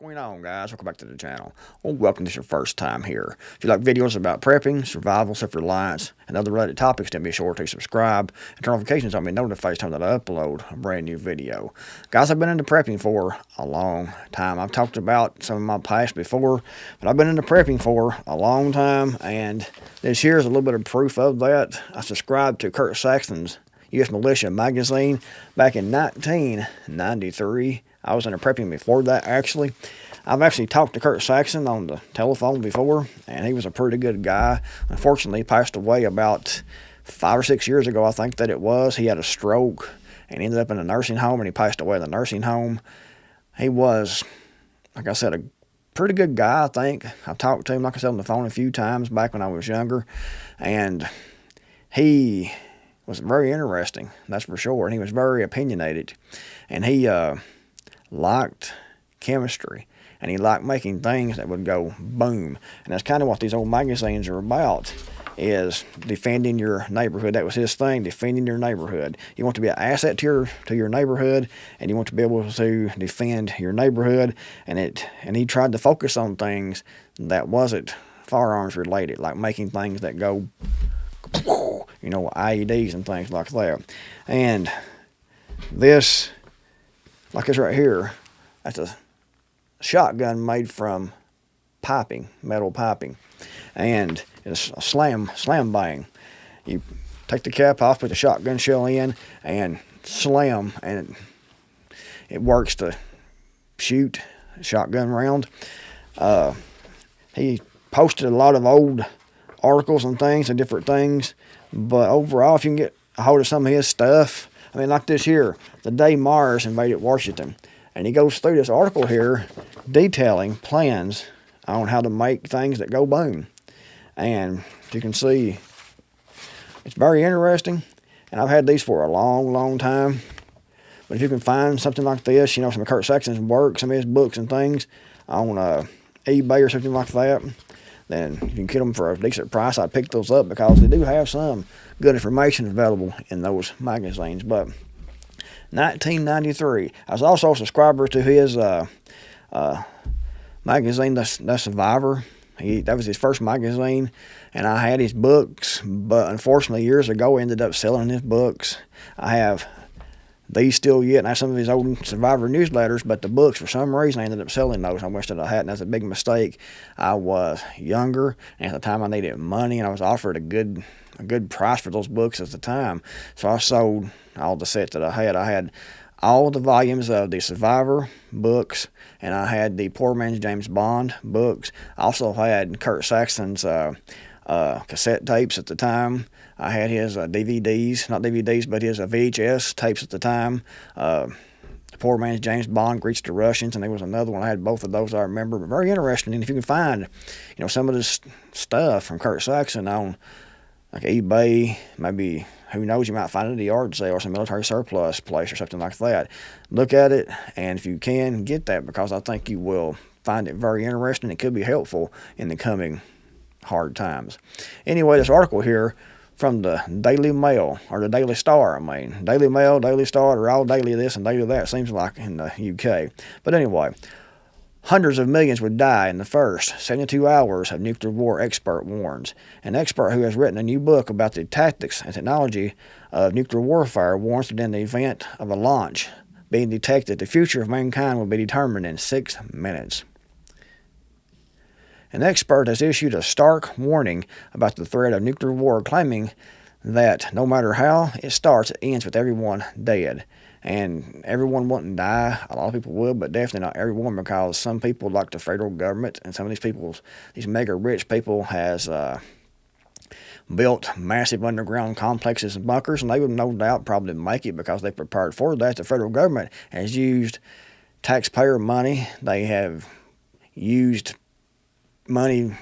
What's going on, guys? Welcome back to the channel. Well, welcome to your first time here. If you like videos about prepping, survival, self-reliance, and other related topics, then be sure to subscribe and turn notifications on, be notified time that I upload a brand new video. Guys, I've been into prepping for a long time. I've talked about some of my past before, but I've been into prepping for a long time, and this here is a little bit of proof of that. I subscribed to Kurt Saxton's U.S. Militia magazine back in 1993. I was into prepping before that, actually. I've actually talked to Kurt Saxton on the telephone before, and he was a pretty good guy. Unfortunately, he passed away about 5 or 6 years ago, I think that it was. He had a stroke and ended up in a nursing home, and he passed away in the nursing home. He was, like I said, a pretty good guy, I think. I've talked to him, like I said, on the phone a few times back when I was younger, and he was very interesting, that's for sure, and he was very opinionated, and he liked chemistry, and he liked making things that would go boom. And that's kind of what these old magazines are about, is defending your neighborhood. That was his thing, defending your neighborhood. You want to be an asset to your neighborhood, and you want to be able to defend your neighborhood. And he tried to focus on things that wasn't firearms related, like making things that go, you know, IEDs and things like that. And this, like this right here, that's a shotgun made from piping, metal piping, and it's a slam bang. You take the cap off, put the shotgun shell in, and slam, and it works to shoot a shotgun round. He posted a lot of old articles and things and different things, but overall, if you can get a hold of some of his stuff, I mean, like this here, the day Mars invaded Washington, and he goes through this article here detailing plans on how to make things that go boom. And you can see, it's very interesting, and I've had these for a long time. But if you can find something like this, you know, some of Kurt Saxton's work, some of his books and things on eBay or something like that, then you can get them for a decent price. I'd pick those up because they do have some good information available in those magazines. But 1993, I was also a subscriber to his magazine, The Survivor. That was his first magazine, and I had his books, but unfortunately years ago I ended up selling his books. I have these still yet, and I have some of his old Survivor newsletters, but the books, for some reason, I ended up selling those. I wish that I hadn't. That's a big mistake. I was younger, and at the time I needed money, and I was offered a good price for those books at the time. So I sold all the sets that I had. I had all the volumes of the Survivor books, and I had the Poor Man's James Bond books. I also had Kurt Saxton's cassette tapes at the time. I had his DVDs, not DVDs, but his VHS tapes at the time. The Poor Man's James Bond, Greets the Russians, and there was another one. I had both of those, I remember. But very interesting. And if you can find, you know, some of this stuff from Kurt Saxton on like eBay, maybe, who knows, you might find it at a yard sale or some military surplus place or something like that. Look at it, and if you can, get that, because I think you will find it very interesting. It could be helpful in the coming hard times. Anyway, this article here from the Daily Mail, or the Daily Star, I mean. Daily Mail, Daily Star, they're all daily this and daily that, seems like, in the UK. But anyway, hundreds of millions would die in the first 72 hours of nuclear war, expert warns. An expert who has written a new book about the tactics and technology of nuclear warfare warns that in the event of a launch being detected, the future of mankind will be determined in 6 minutes. An expert has issued a stark warning about the threat of nuclear war, claiming that no matter how it starts, it ends with everyone dead. And everyone wouldn't die. A lot of people would, but definitely not everyone, because some people, like the federal government, and some of these people, these mega rich people, has built massive underground complexes and bunkers, and they would no doubt probably make it because they prepared for that. The federal government has used taxpayer money. They have used money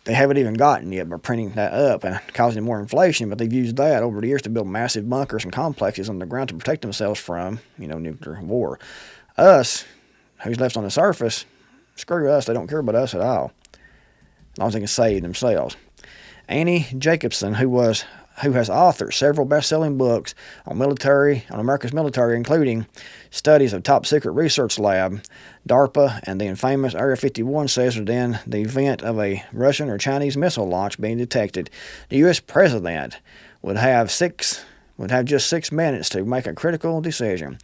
they haven't even gotten yet, by printing that up and causing more inflation, but they've used that over the years to build massive bunkers and complexes on the ground to protect themselves from, you know, nuclear war. Us, who's left on the surface, screw us, they don't care about us at all, as long as they can save themselves. Annie Jacobson, who was who has authored several best-selling books on America's military, including studies of top secret research lab, DARPA, and the infamous Area 51, says that in the event of a Russian or Chinese missile launch being detected, the U.S. president would have just 6 minutes to make a critical decision.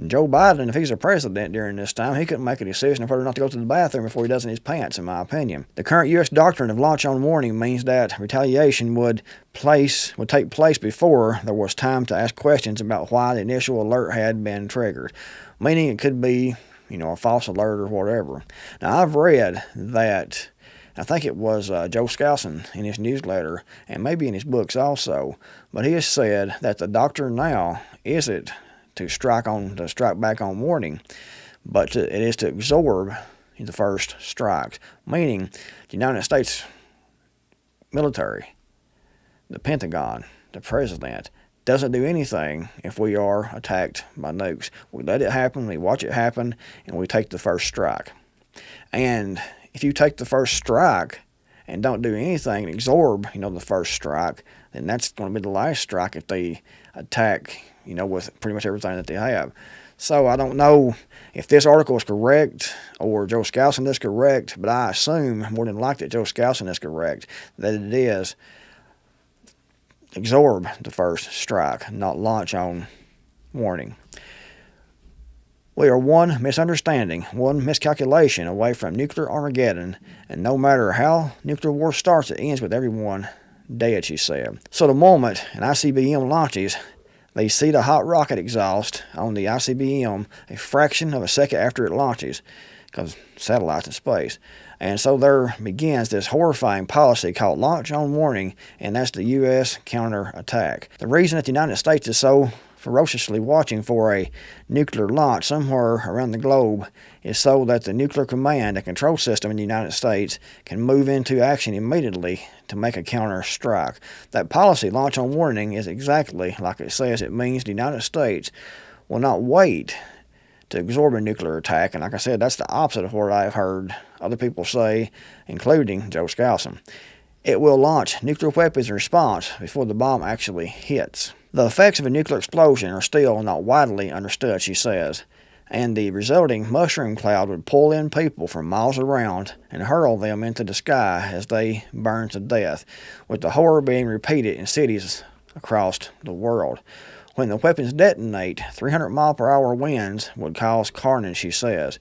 Joe Biden, if he's a president during this time, he couldn't make a decision of whether or not to go to the bathroom before he does in his pants, in my opinion. The current U.S. doctrine of launch on warning means that retaliation would take place before there was time to ask questions about why the initial alert had been triggered, meaning it could be, a false alert or whatever. Now, I've read that, I think it was Joe Skousen in his newsletter, and maybe in his books also, but he has said that the doctrine now isn't to strike back on warning, but it is to absorb the first strikes, meaning the United States military, the Pentagon, the president, doesn't do anything if we are attacked by nukes. We let it happen, we watch it happen, and we take the first strike. And if you take the first strike and don't do anything and absorb, the first strike, then that's going to be the last strike if they attack, with pretty much everything that they have. So I don't know if this article is correct or Joe Skousen is correct, but I assume more than likely that Joe Skousen is correct, that it is absorb the first strike, not launch on warning. We are one misunderstanding, one miscalculation away from nuclear Armageddon, and no matter how nuclear war starts, it ends with everyone dead, she said. So the moment an ICBM launches, they see the hot rocket exhaust on the ICBM a fraction of a second after it launches, because satellites in space. And so there begins this horrifying policy called launch on warning, and that's the U.S. counterattack. The reason that the United States is so ferociously watching for a nuclear launch somewhere around the globe is so that the nuclear command and control system in the United States can move into action immediately to make a counter strike. That policy, launch on warning, is exactly like it says. It means the United States will not wait to absorb a nuclear attack, and like I said, that's the opposite of what I've heard other people say, including Joe Skousen. It will launch nuclear weapons in response before the bomb actually hits. The effects of a nuclear explosion are still not widely understood, she says, and the resulting mushroom cloud would pull in people from miles around and hurl them into the sky as they burn to death, with the horror being repeated in cities across the world. When the weapons detonate, 300-mile-per-hour winds would cause carnage, she says.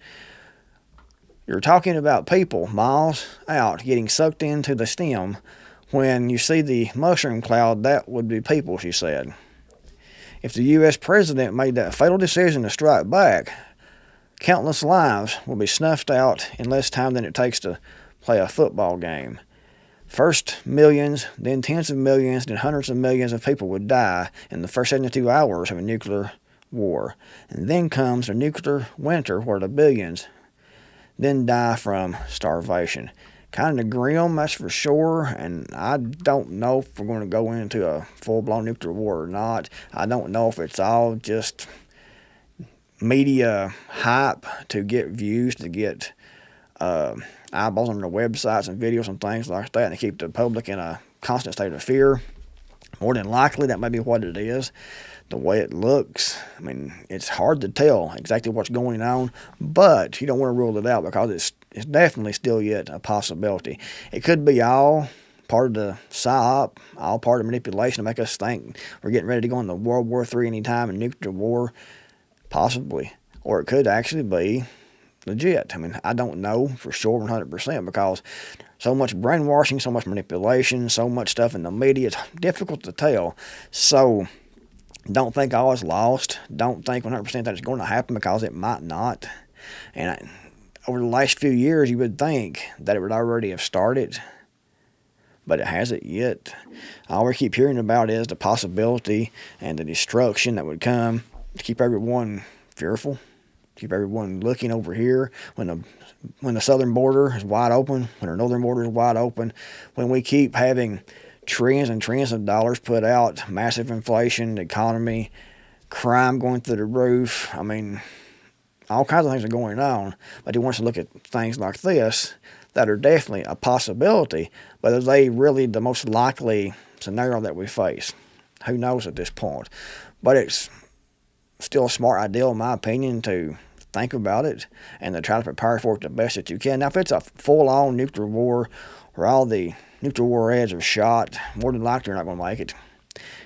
You're talking about people miles out getting sucked into the stem. When you see the mushroom cloud, that would be people, she said. If the U.S. president made that fatal decision to strike back, countless lives will be snuffed out in less time than it takes to play a football game. First millions, then tens of millions, then hundreds of millions of people would die in the first 72 hours of a nuclear war. And then comes a nuclear winter where the billions then die from starvation. Kind of grim, that's for sure, and I don't know if we're going to go into a full-blown nuclear war or not. I don't know if it's all just media hype to get views, to get eyeballs on their websites and videos and things like that, and to keep the public in a constant state of fear. More than likely, that may be what it is. The way it looks, it's hard to tell exactly what's going on, but you don't want to rule it out because it's definitely still yet a possibility. It could be all part of the psyop, all part of manipulation to make us think we're getting ready to go into World War III anytime, and nuclear war, possibly. Or it could actually be legit. I don't know for sure 100% because so much brainwashing, so much manipulation, so much stuff in the media, it's difficult to tell. So don't think all is lost. Don't think 100% that it's going to happen, because it might not. And over the last few years, you would think that it would already have started, but it hasn't yet. All we keep hearing about is the possibility and the destruction that would come to keep everyone fearful, keep everyone looking over here when the southern border is wide open, when our northern border is wide open, when we keep having trillions and trillions of dollars put out, massive inflation, the economy, crime going through the roof. All kinds of things are going on, but he wants to look at things like this that are definitely a possibility, but are they really the most likely scenario that we face. Who knows at this point? But it's still a smart idea, in my opinion, to think about it and to try to prepare for it the best that you can. Now, if it's a full-on nuclear war where all the nuclear warheads are shot, more than likely you're not going to make it.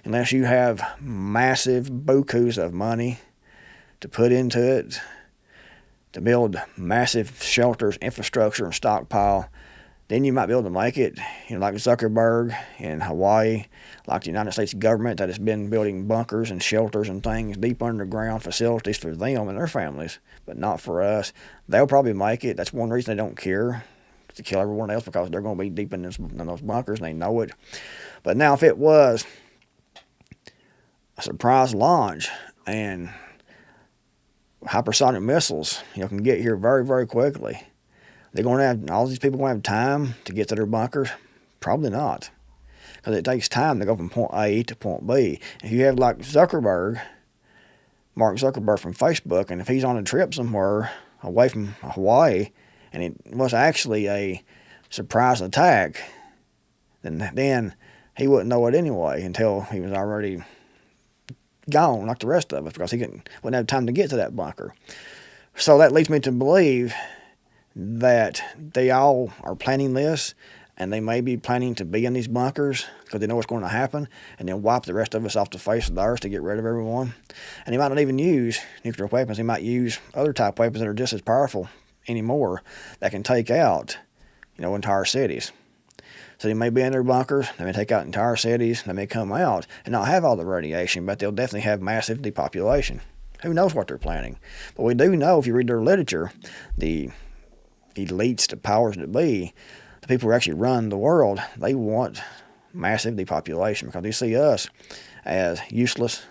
Unless you have massive bukus of money to put into it, to build massive shelters, infrastructure, and stockpile, then you might be able to make it. Like Zuckerberg in Hawaii, like the United States government that has been building bunkers and shelters and things, deep underground facilities for them and their families, but not for us. They'll probably make it. That's one reason they don't care, to kill everyone else, because they're going to be deep in those bunkers and they know it. But now if it was a surprise launch and hypersonic missiles, can get here very, very quickly, they're going to have, all these people going to have time to get to their bunkers? Probably not, because it takes time to go from point A to point B. If you have like Mark Zuckerberg from Facebook, and if he's on a trip somewhere away from Hawaii, and it was actually a surprise attack, then he wouldn't know it anyway until he was already gone, like the rest of us, because he wouldn't have time to get to that bunker. So that leads me to believe that they all are planning this, and they may be planning to be in these bunkers because they know what's going to happen, and then wipe the rest of us off the face of the earth to get rid of everyone. And they might not even use nuclear weapons. They might use other type of weapons that are just as powerful anymore that can take out, entire cities. So they may be in their bunkers, they may take out entire cities, they may come out and not have all the radiation, but they'll definitely have massive depopulation. Who knows what they're planning? But we do know, if you read their literature, the elites, the powers that be, the people who actually run the world, they want massive depopulation because they see us as useless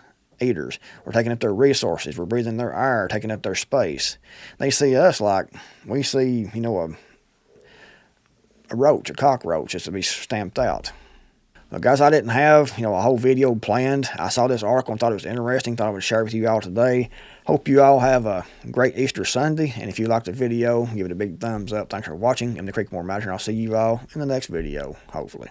eaters. We're taking up their resources. We're breathing their air, taking up their space. They see us like we see, a roach, a cockroach, just to be stamped out. Well, guys, I didn't have, a whole video planned. I saw this article and thought it was interesting. Thought I would share it with you all today. Hope you all have a great Easter Sunday. And if you liked the video, give it a big thumbs up. Thanks for watching. I'm the Creekmore Manager, and I'll see you all in the next video, hopefully.